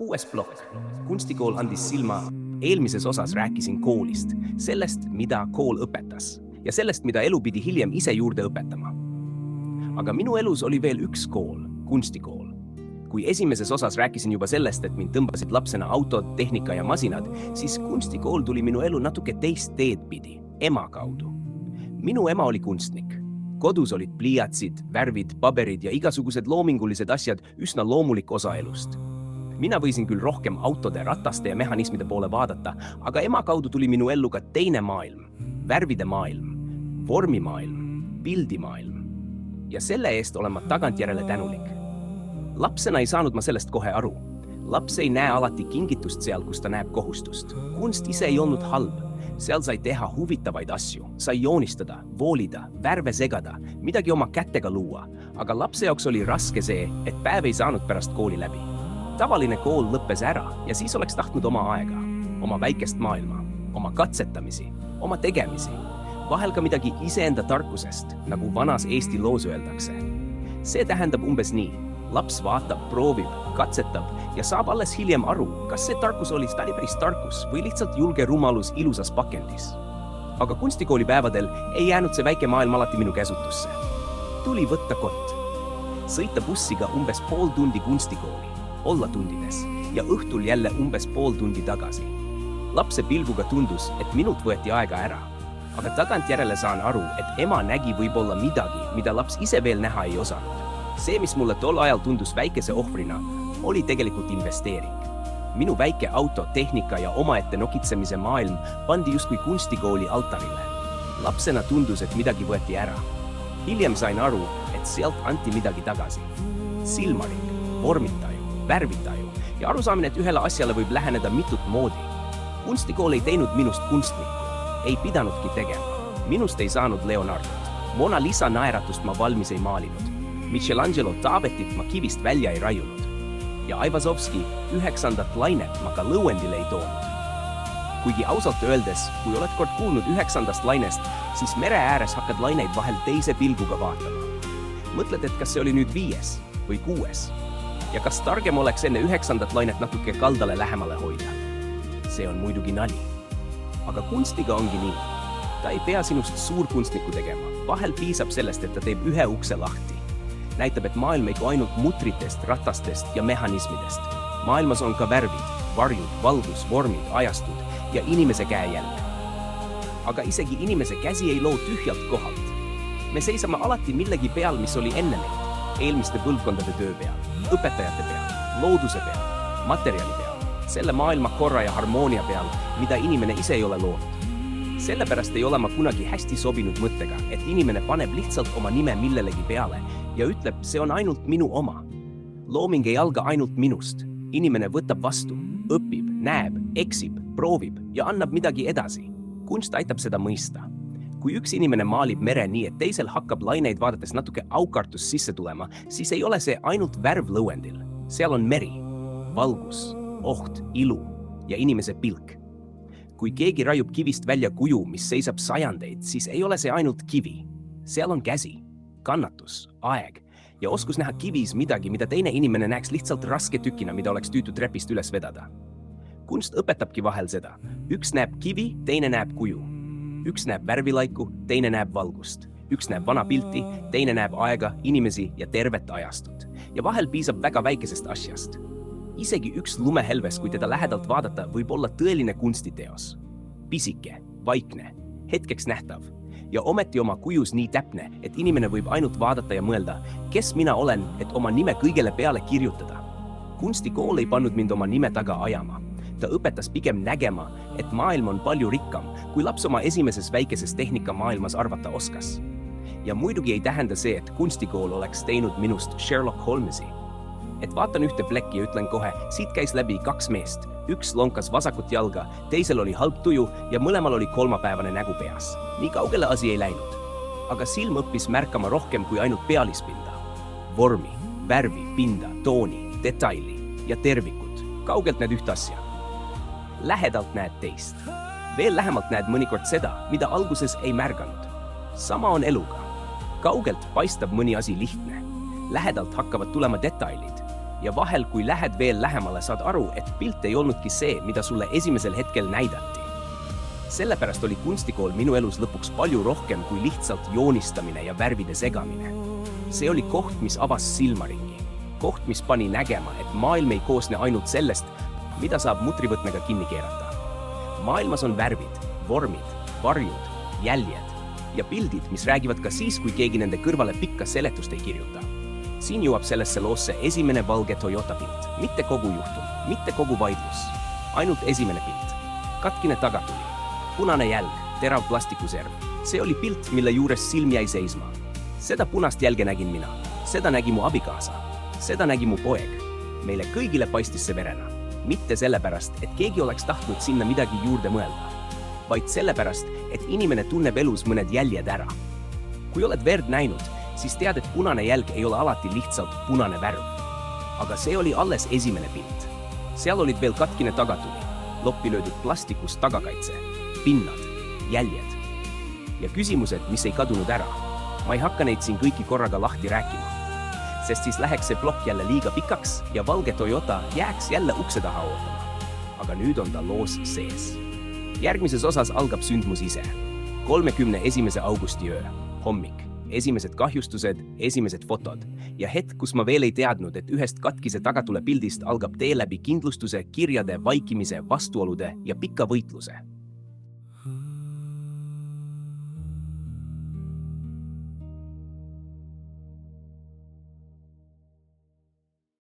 6. plokk. Kunstikool andis silma. Eelmises osas rääkisin koolist, sellest, mida kool õpetas ja sellest, mida elu pidi hiljem ise juurde õpetama. Aga minu elus oli veel üks kool, kunstikool. Kui esimeses osas rääkisin juba sellest, et mind tõmbasid lapsena autod, tehnika ja masinad, siis kunstikool tuli minu elu natuke teist teed pidi, ema kaudu. Minu ema oli kunstnik. Kodus olid pliiatsid, värvid, paberid ja igasugused loomingulised asjad üsna loomulik osa elust. Mina võisin küll rohkem autode, rataste ja mehhanismide poole vaadata, aga ema kaudu tuli minu ellu ka teine maailm, värvide maailm, vormimaailm, pildimaailm. Ja selle eest olen ma tagantjärele tänulik. Lapsena ei saanud ma sellest kohe aru. Laps ei näe alati kingitust seal, kus ta näeb kohustust. Kunst ise ei olnud halb. Seal sai teha huvitavaid asju, sai joonistada, voolida, värve segada, midagi oma kätega luua. Aga lapse jaoks oli raske see, et päev ei saanud pärast kooli läbi. Tavaline kool lõppes ära ja siis oleks tahtnud oma aega, oma väikest maailma, oma katsetamisi, oma tegemisi. Vahel ka midagi iseenda tarkusest, nagu vanas Eesti loos öeldakse. See tähendab umbes nii. Laps vaatab, proovib, katsetab ja saab alles hiljem aru, kas see tarkus oli päris tarkus või lihtsalt julge rumalus ilusas pakendis. Aga kunstikooli päevadel ei jäänud see väike maailm alati minu käsutusse. Tuli võtta kott, sõita bussiga umbes pool tundi kunstikooli, olla tundides ja õhtul jälle umbes pool tundi tagasi. Lapse pilguga tundus, et minut võeti aega ära, aga tagantjärele saan aru, et ema nägi võib-olla midagi, mida laps ise veel näha ei osanud. See, mis mulle tol ajal tundus väikese ohvrina, oli tegelikult investeering. Minu väike auto, tehnika ja omaette nokitsemise maailm pandi justkui kunstikooli altarile. Lapsena tundus, et midagi võeti ära. Hiljem sain aru, et sealt anti midagi tagasi. Silmaring, vormitaju, värvitaju ja arusaamine, et ühele asjale võib läheneda mitut moodi. Kunstikool ei teinud minust kunstnikku, ei pidanudki tegema. Minust ei saanud Leonardot. Mona Lisa naeratust ma valmis ei maalinud. Michelangelo Taavetit ma kivist välja ei raiunud. Ja Aivazovski 9. lainet ma ka lõuendile ei toonud. Kuigi ausalt öeldes, kui oled kord kuulnud 9. lainest, siis mere ääres hakkad laineid vahel teise pilguga vaatama. Mõtled, et kas see oli nüüd 5. või 6. Ja kas targem oleks enne 9. lainet natuke kaldale lähemale hoida. See on muidugi nali. Aga kunstiga ongi nii. Ta ei pea sinust suurkunstnikku tegema. Vahel piisab sellest, et ta teeb ühe ukse lahti. Näitab, et maailm ei ole ainult mutritest, ratastest ja mehhanismidest. Maailmas on ka värvid, varjud, valgus, vormid, ajastud ja inimese käejälg. Aga isegi inimese käsi ei loo tühjalt kohalt. Me seisame alati millegi peal, mis oli enne meid. Eelmiste põlvkondade töö peal, õpetajate peal, looduse peal, materjali peal, selle maailma korra ja harmoonia peal, mida inimene ise ei ole loonud. Sellepärast ei ole ma kunagi hästi sobinud mõttega, et inimene paneb lihtsalt oma nime millelegi peale ja ütleb, see on ainult minu oma. Looming ei alga ainult minust. Inimene võtab vastu, õpib, näeb, eksib, proovib ja annab midagi edasi. Kunst aitab seda mõista. Kui üks inimene maalib mere nii, et teisel hakkab laineid vaadates natuke aukartus sisse tulema, siis ei ole see ainult värv lõuendil. Seal on meri, valgus, oht, ilu ja inimese pilk. Kui keegi raiub kivist välja kuju, mis seisab sajandeid, siis ei ole see ainult kivi. Seal on käsi, kannatus, aeg ja oskus näha kivis midagi, mida teine inimene näeks lihtsalt raske tükina, mida oleks tüütu trepist üles vedada. Kunst õpetabki vahel seda. Üks näeb kivi, teine näeb kuju. Üks näeb värvilaiku, teine näeb valgust. Üks näeb vana pilti, teine näeb aega, inimesi ja tervet ajastut. Ja vahel piisab väga väikesest asjast. Isegi üks lumehelves, kui teda lähedalt vaadata, võib olla tõeline kunstiteos. Pisike, vaikne, hetkeks nähtav ja ometi oma kujus nii täpne, et inimene võib ainult vaadata ja mõelda, kes mina olen, et oma nime kõigele peale kirjutada. Kunstikool ei pannud mind oma nime taga ajama. Ta õpetas pigem nägema, et maailm on palju rikkam, kui laps oma esimeses väikeses tehnika maailmas arvata oskas. Ja muidugi ei tähenda see, et kunstikool oleks teinud minust Sherlock Holmesi. Et vaatan ühte plekki ja ütlen kohe, siit käis läbi 2 meest. Üks lonkas vasakut jalga, teisel oli halb tuju ja mõlemal oli kolmapäevane nägu peas. Nii kaugele asi ei läinud. Aga silm õppis märkama rohkem kui ainult pealispinda. Vormi, värvi, pinda, tooni, detaili ja tervikut. Kaugelt näed üht asja. Lähedalt näed teist. Veel lähemalt näed mõnikord seda, mida alguses ei märganud. Sama on eluga. Kaugelt paistab mõni asi lihtne. Lähedalt hakkavad tulema detailid. Ja vahel, kui lähed veel lähemale, saad aru, et pilt ei olnudki see, mida sulle esimesel hetkel näidati. Sellepärast oli kunstikool minu elus lõpuks palju rohkem kui lihtsalt joonistamine ja värvide segamine. See oli koht, mis avas silmaringi. Koht, mis pani nägema, et maailm ei koosne ainult sellest, mida saab mutrivõtmega kinni keerata. Maailmas on värvid, vormid, varjud, jäljed ja pildid, mis räägivad ka siis, kui keegi nende kõrvale pikka seletust ei kirjuta. Siin jõuab sellesse loosse esimene valge Toyota pilt. Mitte kogu juhtum, mitte kogu vaidlus. Ainult esimene pilt. Katkine tagatuli. Punane jälg, terav plastikuserv. See oli pilt, mille juures silm jäi seisma. Seda punast jälge nägin mina. Seda nägi mu abikaasa. Seda nägi mu poeg. Meile kõigile paistis see verena. Mitte sellepärast, et keegi oleks tahtnud sinna midagi juurde mõelda, vaid sellepärast, et inimene tunneb elus mõned jäljed ära. Kui oled verd näinud, siis tead, et punane jälg ei ole alati lihtsalt punane värv. Aga see oli alles esimene pilt. Seal olid veel katkine tagatuli, loppi löödud plastikust tagakaitse, pinnad, jäljed ja küsimused, mis ei kadunud ära. Ma ei hakka neid siin kõiki korraga lahti rääkima, sest siis läheks see plokk jälle liiga pikaks ja valge Toyota jääks jälle ukse taha ootama. Aga nüüd on ta loos sees. Järgmises osas algab sündmus ise. 31. augusti öö, hommik, esimesed kahjustused, esimesed fotod ja hetk, kus ma veel ei teadnud, et ühest katkise tagatule pildist algab tee läbi kindlustuse, kirjade, vaikimise, vastuolude ja pika võitluse.